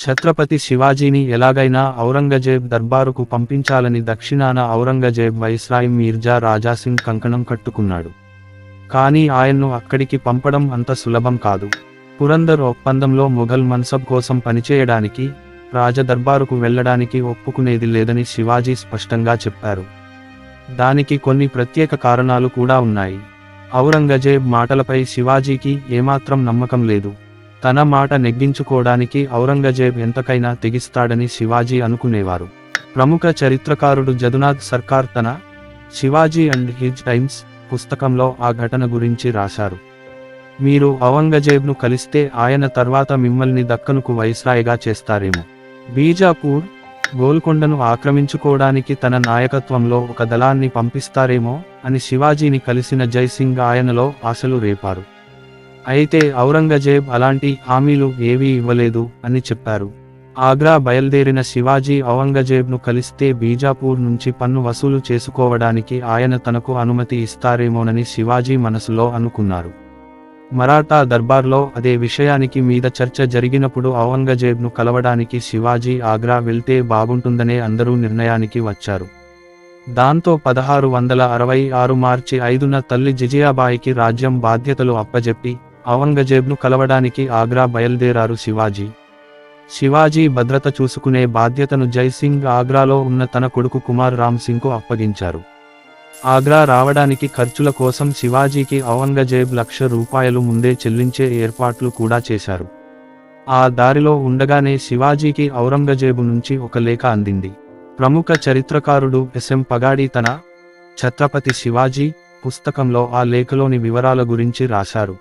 ఛత్రపతి శివాజీని ఎలాగైనా ఔరంగజేబ్ దర్బారుకు పంపించాలని దక్షిణాన ఔరంగజేబ్ వైస్రాయ్ మీర్జా రాజాసింగ్ కంకణం కట్టుకున్నాడు. కానీ ఆయన్ను అక్కడికి పంపడం అంత సులభం కాదు. పురందర్ ఒప్పందంలో మొఘల్ మన్సబ్ కోసం పనిచేయడానికి, రాజదర్బారుకు వెళ్లడానికి ఒప్పుకునేది లేదని శివాజీ స్పష్టంగా చెప్పారు. దానికి కొన్ని ప్రత్యేక కారణాలు కూడా ఉన్నాయి. ఔరంగజేబ్ మాటలపై శివాజీకి ఏమాత్రం నమ్మకం లేదు. తన మాట నెగ్గించుకోవడానికి ఔరంగజేబ్ ఎంతకైనా తెగిస్తాడని శివాజీ అనుకునేవారు. ప్రముఖ చరిత్రకారుడు జదునాథ్ సర్కార్ తన శివాజీ అండ్ హిజ్ టైమ్స్ పుస్తకంలో ఆ ఘటన గురించి రాశారు. మీరు ఔరంగజేబ్ను కలిస్తే ఆయన తర్వాత మిమ్మల్ని దక్కనుకు వైస్రాయ్గా చేస్తారేమో. బీజాపూర్, గోల్కొండను ఆక్రమించుకోవడానికి తన నాయకత్వంలో ఒక దళాన్ని పంపిస్తారేమో అని శివాజీని కలిసిన జైసింగ్ ఆయనలో ఆశలు రేపారు. అయితే ఔరంగజేబ్ అలాంటి హామీలు ఏవీ ఇవ్వలేదు అని చెప్పారు. ఆగ్రా బయల్దేరిన శివాజీ ఔరంగజేబ్ను కలిస్తే బీజాపూర్ నుంచి పన్ను వసూలు చేసుకోవడానికి ఆయన తనకు అనుమతి ఇస్తారేమోనని శివాజీ మనసులో అనుకున్నారు. మరాఠా దర్బార్లో అదే విషయానికి మీద చర్చ జరిగినప్పుడు ఔరంగజేబ్ను కలవడానికి శివాజీ ఆగ్రా వెళ్తే బాగుంటుందనే అందరూ నిర్ణయానికి వచ్చారు. దాంతో 1666 మార్చి 5న తల్లి జిజియాబాయికి రాజ్యం బాధ్యతలు అప్పజెప్పి ఔరంగజేబ్ను కలవడానికి ఆగ్రా బయల్దేరారు శివాజీ. శివాజీ భద్రత చూసుకునే బాధ్యతను జైసింగ్ ఆగ్రాలో ఉన్న తన కొడుకు కుమార్ రామ్ సింగ్కు అప్పగించారు. ఆగ్రా రావడానికి ఖర్చుల కోసం శివాజీకి ఔరంగజేబ్ ₹1,00,000 ముందే చెల్లించే ఏర్పాట్లు కూడా చేశారు. ఆ దారిలో ఉండగానే శివాజీకి ఔరంగజేబు నుంచి ఒక లేఖ అందింది. ప్రముఖ చరిత్రకారుడు ఎస్ఎం పగాడి తన ఛత్రపతి శివాజీ పుస్తకంలో ఆ లేఖలోని వివరాల గురించి రాశారు.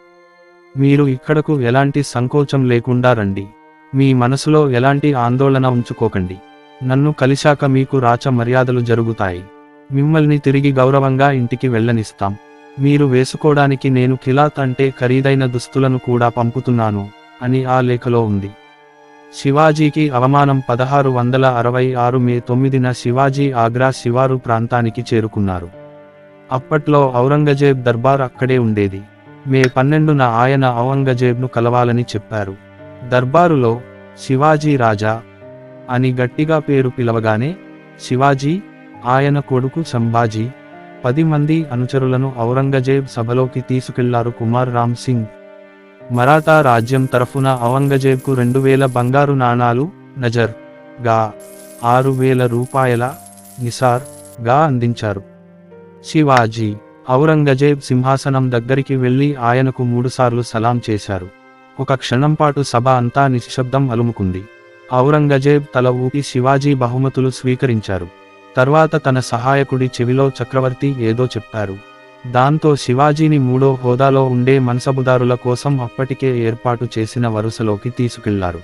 మీరు ఇక్కడకు ఎలాంటి సంకోచం లేకుండా రండి. మీ మనసులో ఎలాంటి ఆందోళన ఉంచుకోకండి. నన్ను కలిశాక మీకు రాచ మర్యాదలు జరుగుతాయి. మిమ్మల్ని తిరిగి గౌరవంగా ఇంటికి వెళ్ళనిస్తాం. మీరు వేసుకోవడానికి నేను ఖిలాత్ అంటే ఖరీదైన దుస్తులను కూడా పంపుతున్నాను అని ఆ లేఖలో ఉంది. శివాజీకి అవమానం 1666 మే 9న శివాజీ ఆగ్రా శివారు ప్రాంతానికి చేరుకున్నారు. అప్పట్లో ఔరంగజేబ్ దర్బార్ అక్కడే ఉండేది. మే 12న ఆయన ఔరంగజేబ్ను కలవాలని చెప్పారు. దర్బారులో శివాజీ రాజా అని గట్టిగా పేరు పిలవగానే శివాజీ, ఆయన కొడుకు సంభాజీ 10 మంది అనుచరులను ఔరంగజేబ్ సభలోకి తీసుకెళ్లారు. కుమార్ రామ్ సింగ్ మరాఠా రాజ్యం తరఫున ఔరంగజేబ్కు 2000 బంగారు నాణాలు నజర్ గా ₹6,000 నిసార్ గా అందించారు. శివాజీ ఔరంగజేబ్ సింహాసనం దగ్గరికి వెళ్లి ఆయనకు 3 సార్లు సలాం చేశారు. ఒక క్షణంపాటు సభ అంతా నిశ్శబ్దం అలుముకుంది. ఔరంగజేబ్ తల ఊపి శివాజీ బహుమతులు స్వీకరించారు. తర్వాత తన సహాయకుడి చెవిలో చక్రవర్తి ఏదో చెప్పారు. దాంతో శివాజీని 3వ హోదాలో ఉండే మన్సబుదారుల కోసం అప్పటికే ఏర్పాటు చేసిన వరుసలోకి తీసుకెళ్లారు.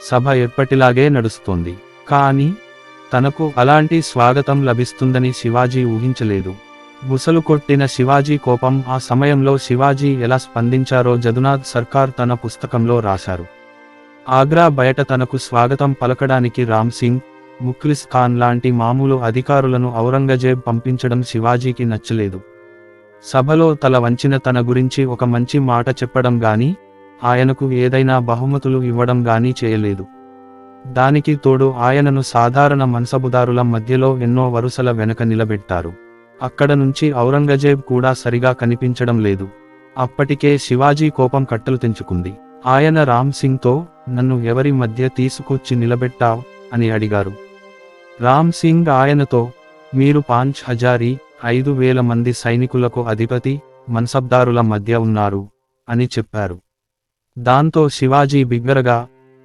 సభ ఎప్పటిలాగే నడుస్తోంది. కానీ తనకు అలాంటి స్వాగతం లభిస్తుందని శివాజీ ఊహించలేదు. బుసలు కొట్టిన శివాజీ కోపం. ఆ సమయంలో శివాజీ ఎలా స్పందించారో జదునాథ్ సర్కార్ తన పుస్తకంలో రాశారు. ఆగ్రా బయట తనకు స్వాగతం పలకడానికి రామ్ సింగ్, ముఖ్లిస్ ఖాన్ లాంటి మామూలు అధికారులను ఔరంగజేబ్ పంపించడం శివాజీకి నచ్చలేదు. సభలో తల వంచిన తన గురించి ఒక మంచి మాట చెప్పడం గానీ, ఆయనకు ఏదైనా బహుమతులు ఇవ్వడం గానీ చేయలేదు. దానికి తోడు ఆయనను సాధారణ మన్సబుదారుల మధ్యలో ఎన్నో వరుసల వెనక నిలబెట్టారు. అక్కడ నుంచి ఔరంగజేబ్ కూడా సరిగా కనిపించడం లేదు. అప్పటికే శివాజీ కోపం కట్టలు తెంచుకుంది. ఆయన రామ్ సింగ్తో, నన్ను ఎవరి మధ్య తీసుకొచ్చి నిలబెట్టావ్ అని అడిగారు. రామ్ సింగ్ ఆయనతో, మీరు 5000 5,000 మంది సైనికులకు అధిపతి, మన్సబ్దారుల మధ్య ఉన్నారు అని చెప్పారు. దాంతో శివాజీ బిగ్గరగా,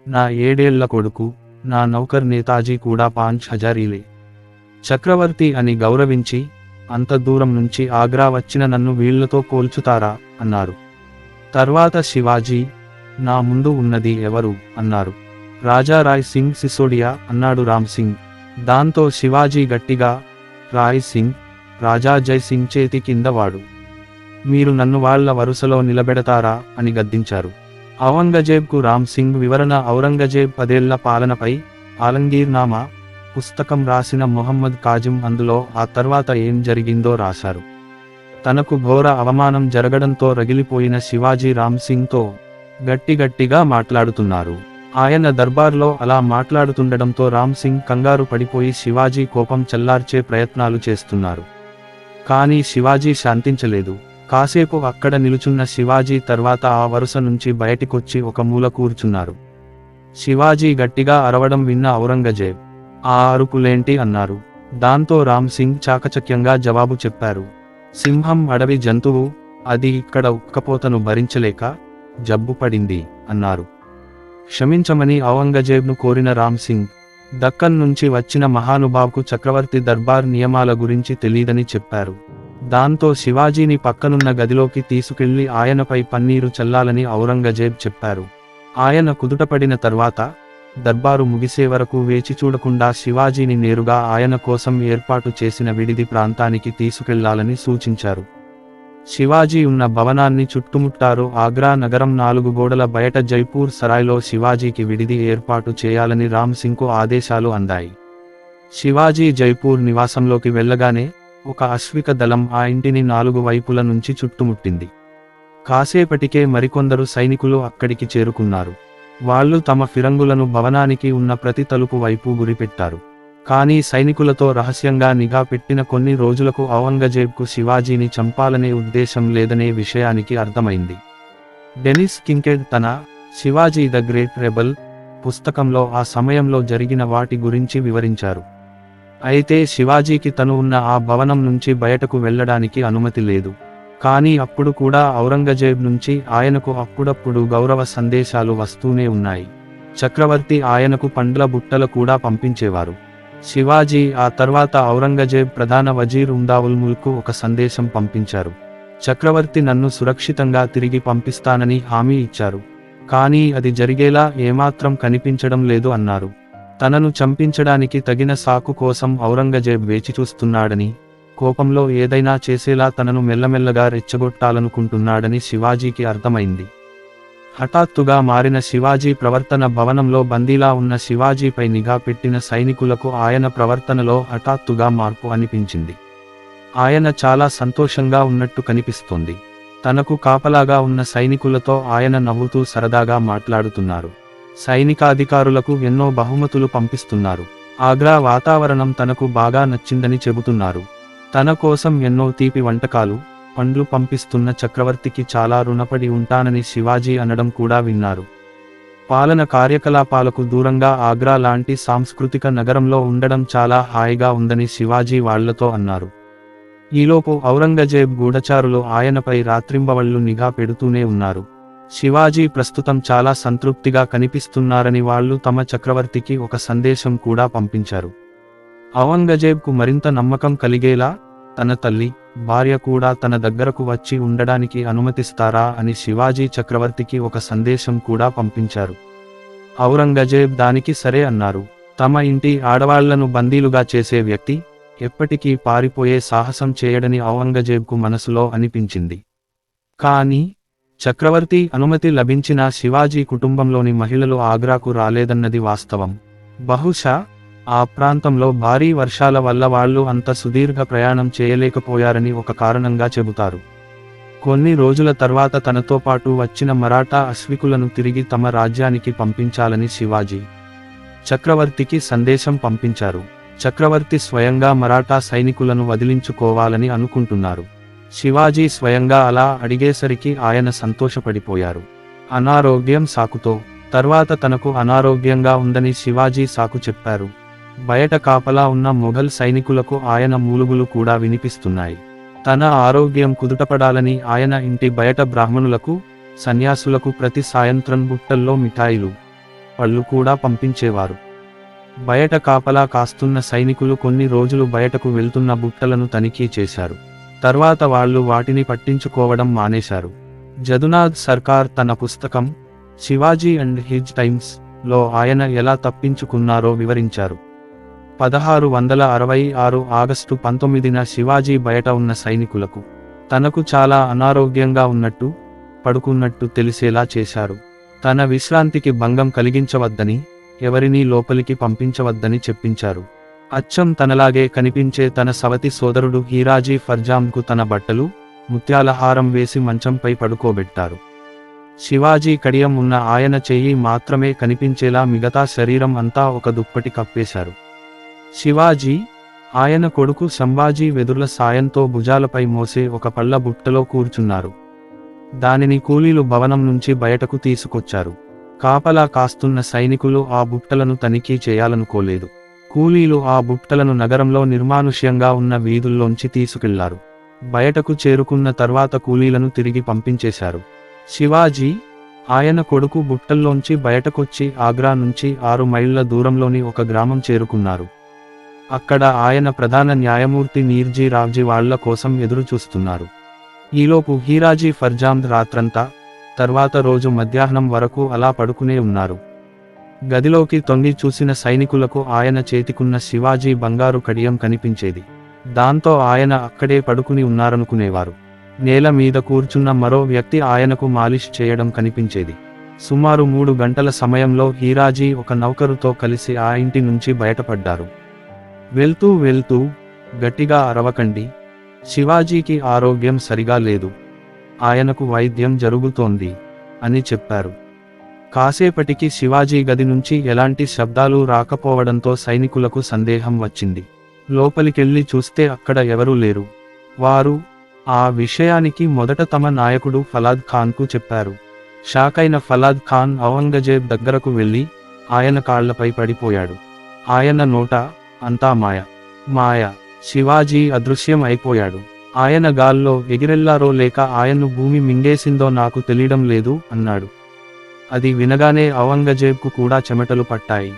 నా 7 ఏళ్ల కొడుకు, నా నౌకర్ నేతాజీ కూడా 5000 చక్రవర్తి అని గౌరవించి, అంత దూరం నుంచి ఆగ్రా వచ్చిన నన్ను వీళ్లతో పోల్చుతారా అన్నారు. తర్వాత శివాజీ, నా ముందు ఉన్నది ఎవరు అన్నారు. రాజా రాయ్ సింగ్ సిసోడియా అన్నాడు రామ్ సింగ్. దాంతో శివాజీ గట్టిగా, రాయ్ సింగ్, రాజా జై సింగ్ చేతి కింద వాడు. మీరు నన్ను వాళ్ల వరుసలో నిలబెడతారా అని గద్దించారు. ఔరంగజేబ్కు రామ్ సింగ్ వివరణ. ఔరంగజేబ్ 10 ఏళ్ల పాలనపై ఆలంగీర్నామా పుస్తకం రాసిన మొహమ్మద్ కాజిం అందులో ఆ తర్వాత ఏం జరిగిందో రాశారు. తనకు ఘోర అవమానం జరగడంతో రగిలిపోయిన శివాజీ రామ్ సింగ్తో గట్టిగట్టిగా మాట్లాడుతున్నారు. ఆయన దర్బార్లో అలా మాట్లాడుతుండడంతో రామ్ సింగ్ కంగారు పడిపోయి శివాజీ కోపం చల్లార్చే ప్రయత్నాలు చేస్తున్నారు. కానీ శివాజీ శాంతించలేదు. కాసేపు అక్కడ నిలుచున్న శివాజీ తర్వాత ఆ వరుస నుంచి బయటికొచ్చి ఒక మూల కూర్చున్నారు. శివాజీ గట్టిగా అరవడం విన్న ఔరంగజేబ్, ఆ అరుపులేంటి అన్నారు. దాంతో రామ్ సింగ్ చాకచక్యంగా జవాబు చెప్పారు. సింహం అడవి జంతువు, అది ఇక్కడ ఉక్కపోతను భరించలేక జబ్బు పడింది అన్నారు. క్షమించమని ఔరంగజేబ్ను కోరిన రామ్ సింగ్, దక్కన్ నుంచి వచ్చిన మహానుభావుకు చక్రవర్తి దర్బార్ నియమాల గురించి తెలీదని చెప్పారు. దాంతో శివాజీని పక్కనున్న గదిలోకి తీసుకెళ్లి ఆయనపై పన్నీరు చల్లాలని ఔరంగజేబ్ చెప్పారు. ఆయన కుదుటపడిన తర్వాత దర్బారు ముగిసే వరకు వేచి చూడకుండా శివాజీని నేరుగా ఆయన కోసం ఏర్పాటు చేసిన విడిది ప్రాంతానికి తీసుకెళ్లాలని సూచించారు. శివాజీ ఉన్న భవనాన్ని చుట్టుముట్టారు. ఆగ్రా నగరం 4 గోడల బయట జైపూర్ సరాయ్లో శివాజీకి విడిది ఏర్పాటు చేయాలని రామ్ సింగ్కు ఆదేశాలు అందాయి. శివాజీ జైపూర్ నివాసంలోకి వెళ్లగానే ఒక అశ్విక దళం ఆ ఇంటిని 4 వైపుల నుంచి చుట్టుముట్టింది. కాసేపటికే మరికొందరు సైనికులు అక్కడికి చేరుకున్నారు. వాళ్ళు తమ ఫిరంగులను భవనానికి ఉన్న ప్రతి తలుపు వైపు గురిపెట్టారు. కానీ సైనికులతో రహస్యంగా నిఘా పెట్టిన కొన్ని రోజులకు ఔరంగజేబ్కు శివాజీని చంపాలనే ఉద్దేశం లేదనే విషయానికి అర్థమైంది. డెనిస్ కింకెడ్ తన శివాజీ ద గ్రేట్ రెబల్ పుస్తకంలో ఆ సమయంలో జరిగిన వాటి గురించి వివరించారు. అయితే శివాజీకి తను ఉన్న ఆ భవనం నుంచి బయటకు వెళ్లడానికి అనుమతి లేదు. కానీ అప్పుడు కూడా ఔరంగజేబ్ నుంచి ఆయనకు అప్పుడప్పుడు గౌరవ సందేశాలు వస్తూనే ఉన్నాయి. చక్రవర్తి ఆయనకు పండ్ల బుట్టలు కూడా పంపించేవారు. శివాజీ ఆ తర్వాత ఔరంగజేబ్ ప్రధాన వజీర్ ఉందావుల్ ముల్కు ఒక సందేశం పంపించారు. చక్రవర్తి నన్ను సురక్షితంగా తిరిగి పంపిస్తానని హామీ ఇచ్చారు. కానీ అది జరిగేలా ఏమాత్రం కనిపించడం లేదు అన్నారు. తనను చంపించడానికి తగిన సాకు కోసం ఔరంగజేబ్ వేచిచూస్తున్నాడని, కోపంలో ఏదైనా చేసేలా తనను మెల్లమెల్లగా రెచ్చగొట్టాలనుకుంటున్నాడని శివాజీకి అర్థమైంది. హఠాత్తుగా మారిన శివాజీ ప్రవర్తన భవనంలో బందీలా ఉన్న శివాజీపై నిఘా పెట్టిన సైనికులకు ఆయన ప్రవర్తనలో హఠాత్తుగా మార్పు అనిపించింది. ఆయన చాలా సంతోషంగా ఉన్నట్టు కనిపిస్తోంది. తనకు కాపలాగా ఉన్న సైనికులతో ఆయన నవ్వుతూ సరదాగా మాట్లాడుతున్నారు. సైనికాధికారులకు ఎన్నో బహుమతులు పంపిస్తున్నారు. ఆగ్రా వాతావరణం తనకు బాగా నచ్చిందని చెబుతున్నారు. తన కోసం ఎన్నో తీపి వంటకాలు, పండ్లు పంపిస్తున్న చక్రవర్తికి చాలా రుణపడి ఉంటానని శివాజీ అనడం కూడా విన్నారు. పాలన కార్యకలాపాలకు దూరంగా ఆగ్రా లాంటి సాంస్కృతిక నగరంలో ఉండడం చాలా హాయిగా ఉందని శివాజీ వాళ్లతో అన్నారు. ఈలోపు ఔరంగజేబ్ గూఢచారులు ఆయనపై రాత్రింబవళ్లు నిఘా పెడుతూనే ఉన్నారు. శివాజీ ప్రస్తుతం చాలా సంతృప్తిగా కనిపిస్తున్నారని వాళ్ళు తమ చక్రవర్తికి ఒక సందేశం కూడా పంపించారు. ఔరంగజేబ్కు మరింత నమ్మకం కలిగేలా తన తల్లి, భార్య కూడా తన దగ్గరకు వచ్చి ఉండడానికి అనుమతిస్తారా అని శివాజీ చక్రవర్తికి ఒక సందేశం కూడా పంపించారు. ఔరంగజేబ్ దానికి సరే అన్నారు. తమ ఇంటి ఆడవాళ్లను బందీలుగా చేసే వ్యక్తి ఎప్పటికీ పారిపోయే సాహసం చేయడని ఔరంగజేబ్కు మనసులో అనిపించింది. కానీ చక్రవర్తి అనుమతి లభించినా శివాజీ కుటుంబంలోని మహిళలు ఆగ్రాకు రాలేదన్నది వాస్తవం. బహుశా ఆ ప్రాంతంలో భారీ వర్షాల వల్ల వాళ్ళు అంత సుదీర్ఘ ప్రయాణం చేయలేకపోయారని ఒక కారణంగా చెబుతారు. కొన్ని రోజుల తర్వాత తనతో పాటు వచ్చిన మరాఠా అశ్వికులను తిరిగి తమ రాజ్యానికి పంపించాలని శివాజీ చక్రవర్తికి సందేశం పంపించారు. చక్రవర్తి స్వయంగా మరాఠా సైనికులను వదిలించుకోవాలని అనుకుంటున్నారు. శివాజీ స్వయంగా అలా అడిగేసరికి ఆయన సంతోషపడిపోయారు. అనారోగ్యం సాకుతో తర్వాత తనకు అనారోగ్యంగా ఉందని శివాజీ సాకు చెప్పారు. బయట కాపలా ఉన్న మొఘల్ సైనికులకు ఆయన మూలుగులు కూడా వినిపిస్తున్నాయి. తన ఆరోగ్యం కుదుటపడాలని ఆయన ఇంటి బయట బ్రాహ్మణులకు, సన్యాసులకు ప్రతి సాయంత్రం బుట్టల్లో మిఠాయిలు, పళ్ళు కూడా పంపించేవారు. బయట కాపలా కాస్తున్న సైనికులు కొన్ని రోజులు బయటకు వెళ్తున్న బుట్టలను తనిఖీ చేశారు. తర్వాత వాళ్ళు వాటిని పట్టించుకోవడం మానేశారు. జదునాథ్ సర్కార్ తన పుస్తకం శివాజీ అండ్ హిజ్ టైమ్స్ లో ఆయన ఎలా తప్పించుకున్నారో వివరించారు. 1666 ఆగస్టు 19న శివాజీ బయట ఉన్న సైనికులకు తనకు చాలా అనారోగ్యంగా ఉన్నట్టు, పడుకున్నట్టు తెలిసేలా చేశారు. తన విశ్రాంతికి భంగం కలిగించవద్దని, ఎవరినీ లోపలికి పంపించవద్దని చెప్పించారు. అచ్చం తనలాగే కనిపించే తన సవతి సోదరుడు హీరాజీ ఫర్జాంకు తన బట్టలు, ముత్యాల హారం వేసి మంచంపై పడుకోబెట్టారు. శివాజీ కడియం ఉన్న ఆయన చెయ్యి మాత్రమే కనిపించేలా మిగతా శరీరం అంతా ఒక దుప్పటి కప్పేశారు. శివాజీ, ఆయన కొడుకు సంభాజీ వెదుర్ల సాయంతో భుజాలపై మోసే ఒక పళ్ళ బుట్టలో కూర్చున్నారు. దానిని కూలీలు భవనం నుంచి బయటకు తీసుకొచ్చారు. కాపలా కాస్తున్న సైనికులు ఆ బుట్టలను తనిఖీ చేయాలనుకోలేదు. కూలీలు ఆ బుట్టలను నగరంలో నిర్మానుష్యంగా ఉన్న వీధుల్లోంచి తీసుకెళ్లారు. బయటకు చేరుకున్న తర్వాత కూలీలను తిరిగి పంపించేశారు. శివాజీ, ఆయన కొడుకు బుట్టల్లోంచి బయటకొచ్చి ఆగ్రా నుంచి 6 మైళ్ళ దూరంలోని ఒక గ్రామం చేరుకున్నారు. అక్కడ ఆయన ప్రధాన న్యాయమూర్తి నీర్జీ రావ్జీ వాళ్ల కోసం ఎదురు చూస్తున్నారు. ఈలోపు హీరాజీ ఫర్జాంద్ రాత్రంతా, తర్వాత రోజు మధ్యాహ్నం వరకు అలా పడుకునే ఉన్నారు. గదిలోకి తొంగి చూసిన సైనికులకు ఆయన చేతికున్న శివాజీ బంగారు కడియం కనిపించేది. దాంతో ఆయన అక్కడే పడుకుని ఉన్నారనుకునేవారు. నేల మీద కూర్చున్న మరో వ్యక్తి ఆయనకు మాలిష్ చేయడం కనిపించేది. సుమారు 3 గంటల సమయంలో హీరాజీ ఒక నౌకరుతో కలిసి ఆ ఇంటి నుంచి బయటపడ్డారు. వెళ్తూ వెళ్తూ, గట్టిగా అరవకండి, శివాజీకి ఆరోగ్యం సరిగా లేదు, ఆయనకు వైద్యం జరుగుతోంది అని చెప్పారు. కాసేపటికి శివాజీ గది నుంచి ఎలాంటి శబ్దాలు రాకపోవడంతో సైనికులకు సందేహం వచ్చింది. లోపలికెళ్ళి చూస్తే అక్కడ ఎవరూ లేరు. వారు ఆ విషయానికి మొదట తమ నాయకుడు ఫలాద్ ఖాన్కు చెప్పారు. షాకైన ఫలాద్ ఖాన్ ఔరంగజేబ్ దగ్గరకు వెళ్ళి ఆయన కాళ్లపై పడిపోయాడు. ఆయన నోట అంతా మాయ మాయ, శివాజీ అదృశ్యం అయిపోయాడు. ఆయన గాల్లో ఎగిరెళ్లారో లేక ఆయన్ను భూమి మింగేసిందో నాకు తెలియడం లేదు అన్నాడు. అది వినగానే ఔరంగజేబ్కు కూడా చెమటలు పట్టాయి.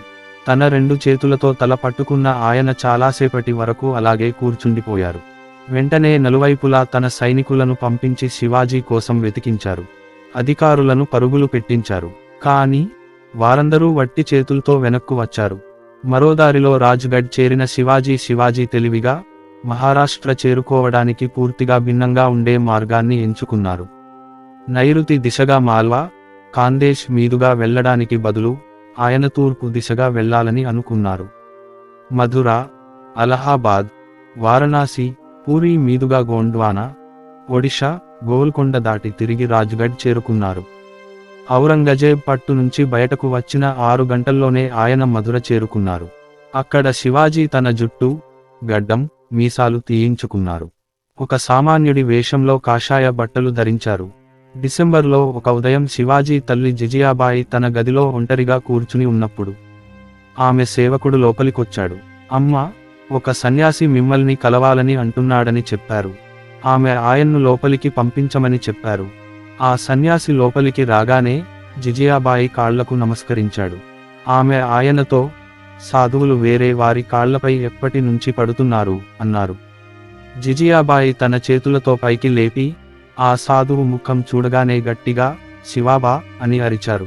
తన 2 చేతులతో తల పట్టుకున్న ఆయన చాలాసేపటి వరకు అలాగే కూర్చుండిపోయారు. వెంటనే నలువైపులా తన సైనికులను పంపించి శివాజీ కోసం వెతికించారు. అధికారులను పరుగులు పెట్టించారు. కానీ వారందరూ వట్టి చేతులతో వెనక్కు వచ్చారు. మరోదారిలో రాజ్గఢ్ చేరిన శివాజీ తెలివిగా మహారాష్ట్ర చేరుకోవడానికి పూర్తిగా భిన్నంగా ఉండే మార్గాన్ని ఎంచుకున్నారు. నైరుతి దిశగా మాల్వా, ఖాందేశ్ మీదుగా వెళ్లడానికి బదులు ఆయన తూర్పు దిశగా వెళ్లాలని అనుకున్నారు. మధుర, అలహాబాద్, వారణాసి, పూరీ మీదుగా గోండ్వానా, ఒడిషా, గోల్కొండ దాటి తిరిగి రాజ్గఢ్ చేరుకున్నారు. ఔరంగజేబ్ పట్టు నుంచి బయటకు వచ్చిన 6 గంటల్లోనే ఆయన మధుర చేరుకున్నారు. అక్కడ శివాజీ తన జుట్టు, గడ్డం, మీసాలు తీయించుకున్నారు. ఒక సామాన్యుడి వేషంలో కాషాయ బట్టలు ధరించారు. డిసెంబర్లో ఒక ఉదయం శివాజీ తల్లి జిజియాబాయి తన గదిలో ఒంటరిగా కూర్చుని ఉన్నప్పుడు ఆమె సేవకుడు లోపలికొచ్చాడు. అమ్మా, ఒక సన్యాసి మిమ్మల్ని కలవాలని అంటున్నాడని చెప్పారు. ఆమె ఆయన్ను లోపలికి పంపించమని చెప్పారు. ఆ సన్యాసి లోపలికి రాగానే జిజియాబాయి కాళ్లకు నమస్కరించాడు. ఆమె ఆయనతో, సాధువులు వేరే వారి కాళ్లపై ఎప్పటి నుంచి పడుతున్నారు అన్నారు. జిజియాబాయి తన చేతులతో పైకి లేపి ఆ సాధువు ముఖం చూడగానే గట్టిగా శివాబా అని అరిచారు.